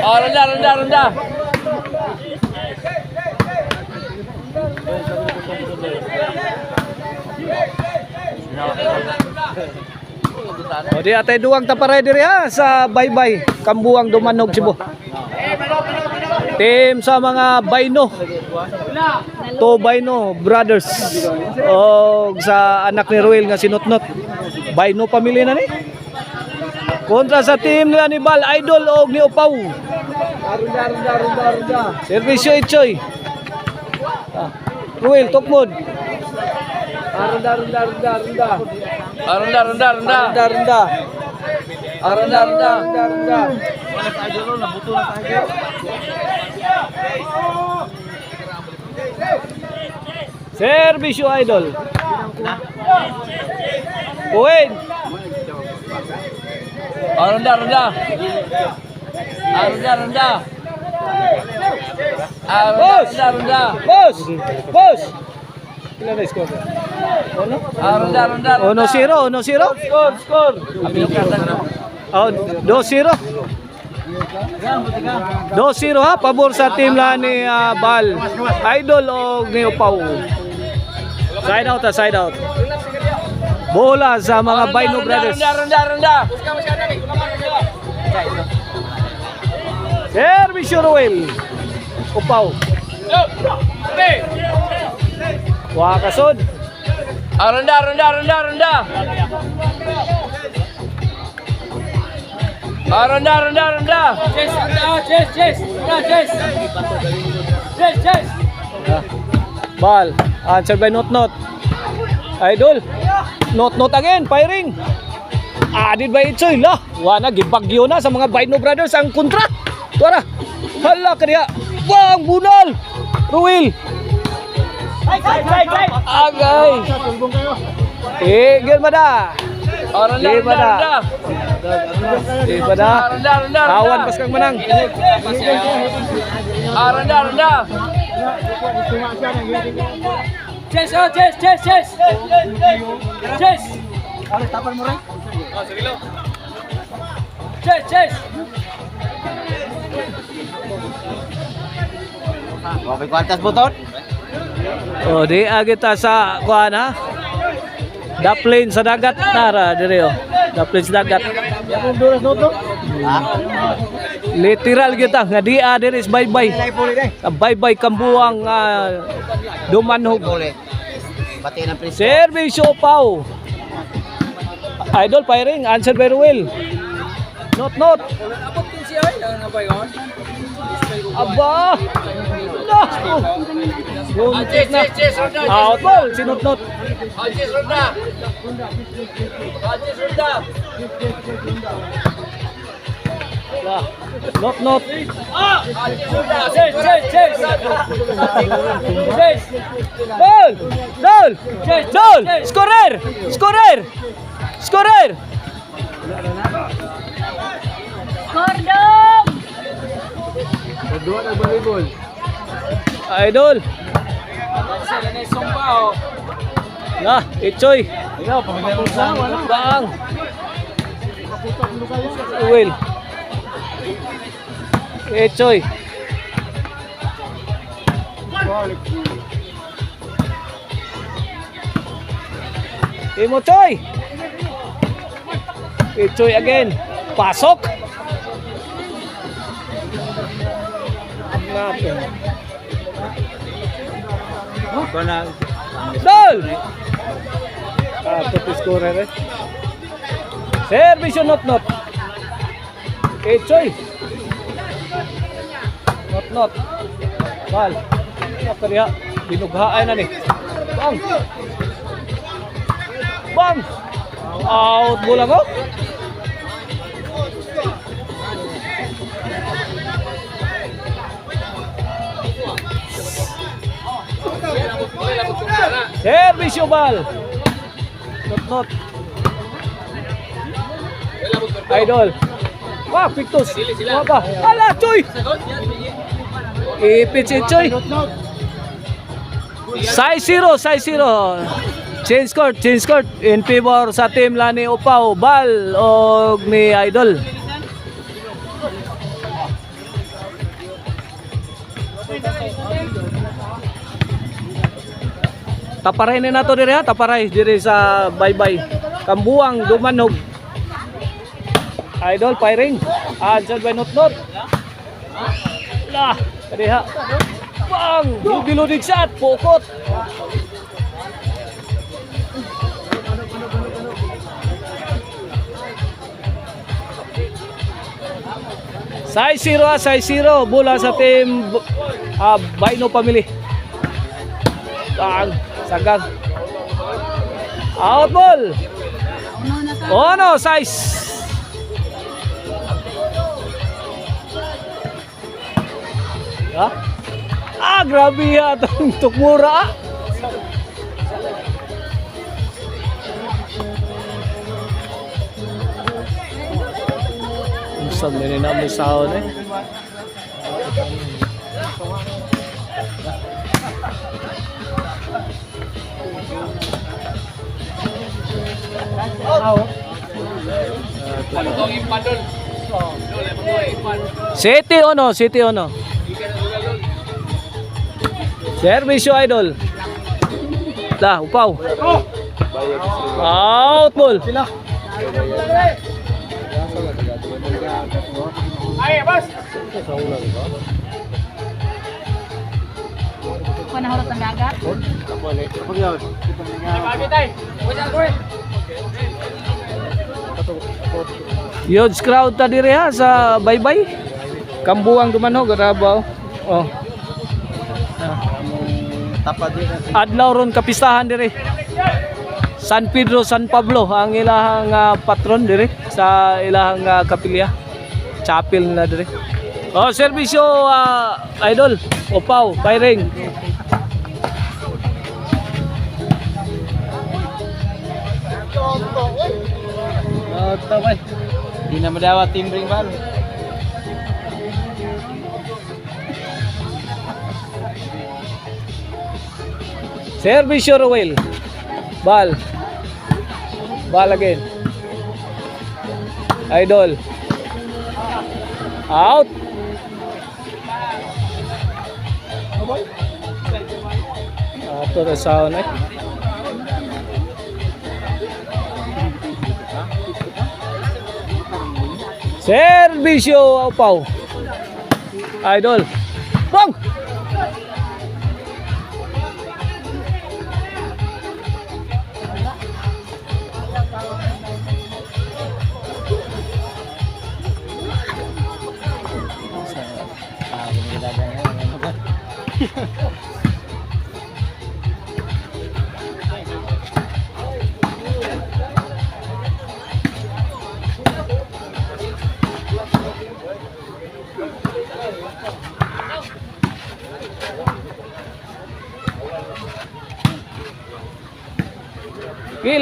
Oh, ronda. O di atay duwang taparay diri ha sa Baybay, Kambuang Dumanog, Cebu. Team sa mga Bayno. To Bayno Brothers. O sa anak ni Ruel nga sinutnot. Bayno pamilya na ni. Kontra sa team nila ni Bal Idol o ni Upaw. Runda. Servisyo Ichoy. Ruel Tokmod. Runda. Servisyo Idol. Uwin. Ronda. Boss. Ilan na score? Ono? Ronda. 1-0. Score. Oh, 2-0. 2-0 ha, pabor sa team la ni Bal Idol o ni Upaw. Side out. Bola sa mga Bayno Brothers. Ronda. Servisyo Ruel. Upaw. Wakasod. Ronda. Chase. Bal. Answer by Not. Idol. Not again. Firing. Adid by Itchoy. Lah. Wana. Gibagyo na sa mga Bayno Brothers ang kontra. Tuara. Hala kaya. Wang bunal. Ruel. Agay. Gilmada. Ronda. Awan pas kang menang. Ronda. Chase. Tapan mo rin. Chase. May kwantas buton? O di agita sa kuan ha. Daplane sa dagat nara diri o. Daplane sa dagat. Literal kita nga di diri is Baybay. Baybay Kambuang Dumanog. Pati ng prinsip. Servisyo Pau. Idol firing, answer by Ruel. Not. Aba. Chase, Ronda. Out ball, sinot. Chase, Ronda. Not. Chase. Dol. Scorer. Kordong! Idol. Lah, Itchoy. Bang. Will. Itchoy. Imochoy. Itchoy again. Pasok. Dol. Pati scorer eh. Servisyo not. Itchoy. Not. Bal. Kaya binughaan na ni. Bang. Out bola ko. Servisyo Bal. Not. Idol. Wah, Pictus. Apa? Ala, Choy. Ipit si Choy. Size 0. Change court in favor sa team la ni Upaw, Bal o ni Idol. Taparay na nato diri ha, taparay diri sa Baybay. Kambuang Dumanog. Idol firing. Answered by Notnot. Lah, diri ha. Bang, diludig shot, pokot. Size 0 ha, size 0. Bola sa team Baino Family. Bang, sagag. Out ball. Oh no, size. Ha? Grabe ya itong tukmura. Saan na namin sound eh. City ono, City ono. Servisyo Idol. Dah, upaw. Out ball. Ay, boss. Panahon ng dagat. Bagi tay. Wala ko eh. Huge crowd ta diri ha sa Baybay. Kambuang Dumanog, Rabaw. Oh. Tapad din. Adlaw ron kapistahan diri. San Pedro, San Pablo ang ilahang patron diri sa ilahang kapilya. Chapel na diri. Oh, servisyo Idol. Upaw, firing. Tawad. Di na madawa timbring bal. Servisyo Roel. Ball. Ball again. Idol. Out. Ato na sound eh. Servisyo Upaw. Idol. Bang!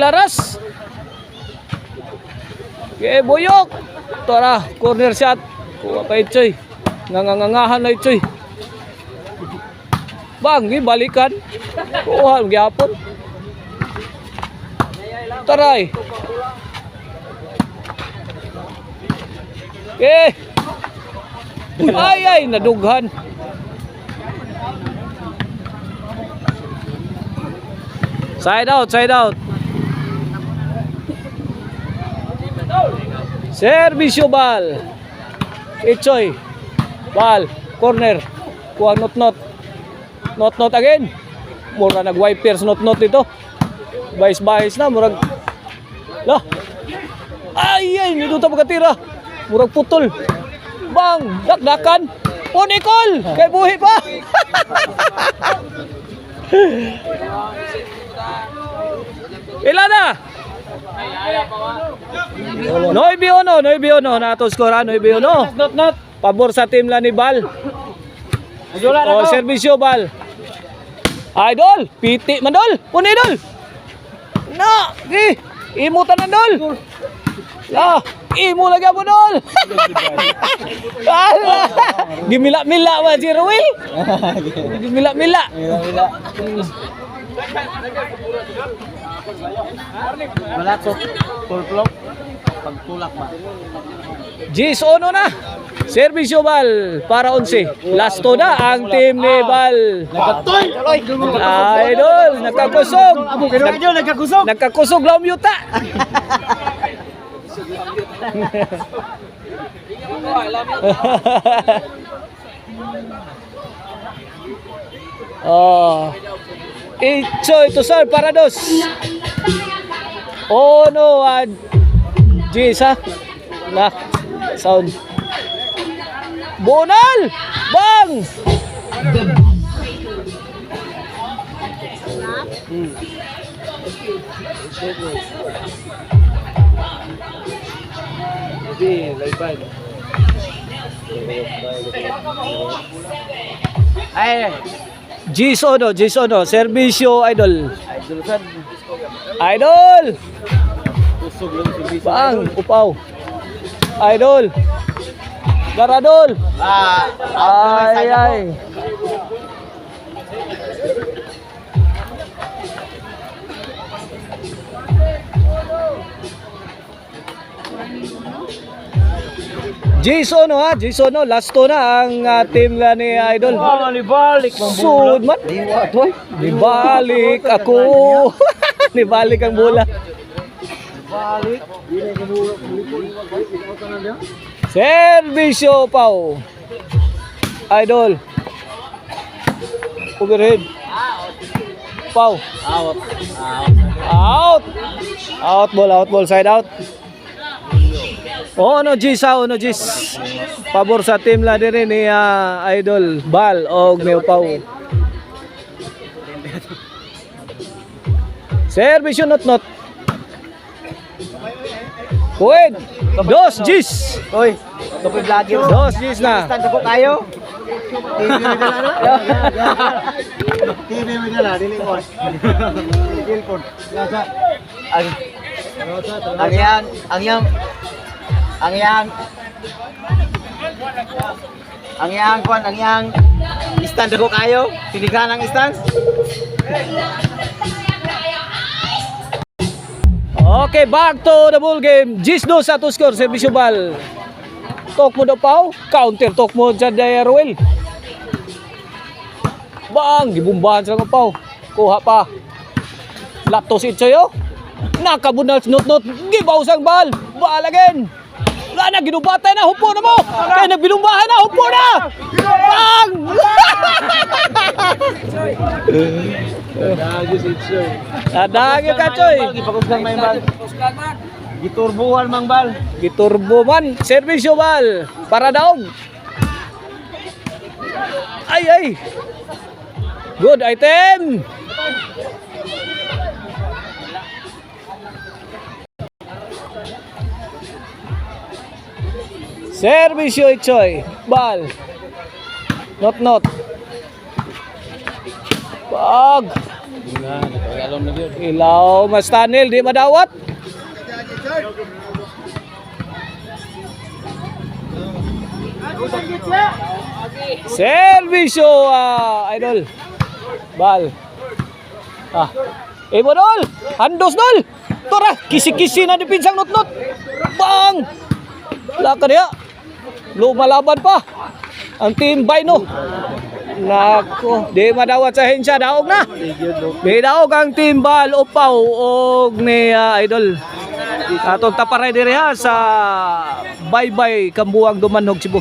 Laras. Boyok. Tara, corner shot. Kuha pa Itchoy. Nangangangahan na Itchoy. Bang, balikan. Kuha, gyapon. Taray. Ay, nadughan. Side out, side out. Servisyo bal. Itchoy. Bal, corner. Kuha not. Not again. Mura nag-wipers not dito. Bahis-bahis na, murag. Lah. Ay, nito ta pagkatira. Murag putol. Bang, dakdakan. Oh, Nicole, kay buhi pa. Ilan na? Noy Biono na to skora Noy Biono. Not. Pabor sa team la ni Bal. Oh, servisyo Bal. Idol, piti man dol. Pun Idol. Na, imo tanan dol. La, imo lagi mo dol. Gimila-mila ba si Ruel? Gimila-mila. Malakot. Full block. Pagtulak ba? Gis ono na. Servisyo bal para 11. Lasto na ang team ni Bal. Idol, nagkakusog. Nagkakusog. Nagkakusog laom yuta. Oh. Ichoy to sir para dos. Oh no, Gis ha. Na sound. Bonal! Bang! Ay, Gis ono, servisyo idol. dulusan. Idol! Kusog lang si Bisa. Bang, upaw. Idol. Garadol. Ay. Jason ha, lasto na ang team la ni Idol. Balik Sud man. Nibalik ako. Nibalik ang bola. Balik. Servisyo Pau. Idol. Overhead. Pau. Out ball, side out. Oh no Gis, pabor sa team la dire ni Idol Bal og ni Pau. Servisyo not. Kuwed. Dos Gis. Oy, kapag lagi. Dos Gis na. Stand ko kayo. TV mo dala, dili ko. Telepon. Ang yang stand ko kayo. Tinigan ang stand. Okay, back to the ball game. Gis do sa to score, servisyo bal. Tok mo daw Pau, counter tok mo sa Ruel. Bang, gibumbahan sa Pau. Kuha pa. Lapto si Itchoyo. Nakabunal not, gibaw sang bal. Bal again. Wala na, ginubatay na, hupo na mo. Kaya nagbinumbahan na, hupo na. Bang! Nadagyo ka, Choy. Gipakusgan may bal. Giturbuhan mang bal. Giturbo man, servisyo bal. Para daog. Ay. Good item. Servisyo Itchoy. Bal. Not. Bag. Ilaw mas tunnel, di madawat. Servisyo Idol. Bal. Imo dol. Handos dol. Tora, kisi-kisi na depinsang not. Bang. Laka dia. Lumalaban pa ang team Baino. Nako, di madawat sa hensya, daog na. Di daog ang team Bal Upaw og ni Idol. Atong taparay diri ha sa Bye Kambuang Dumanhog Cebu.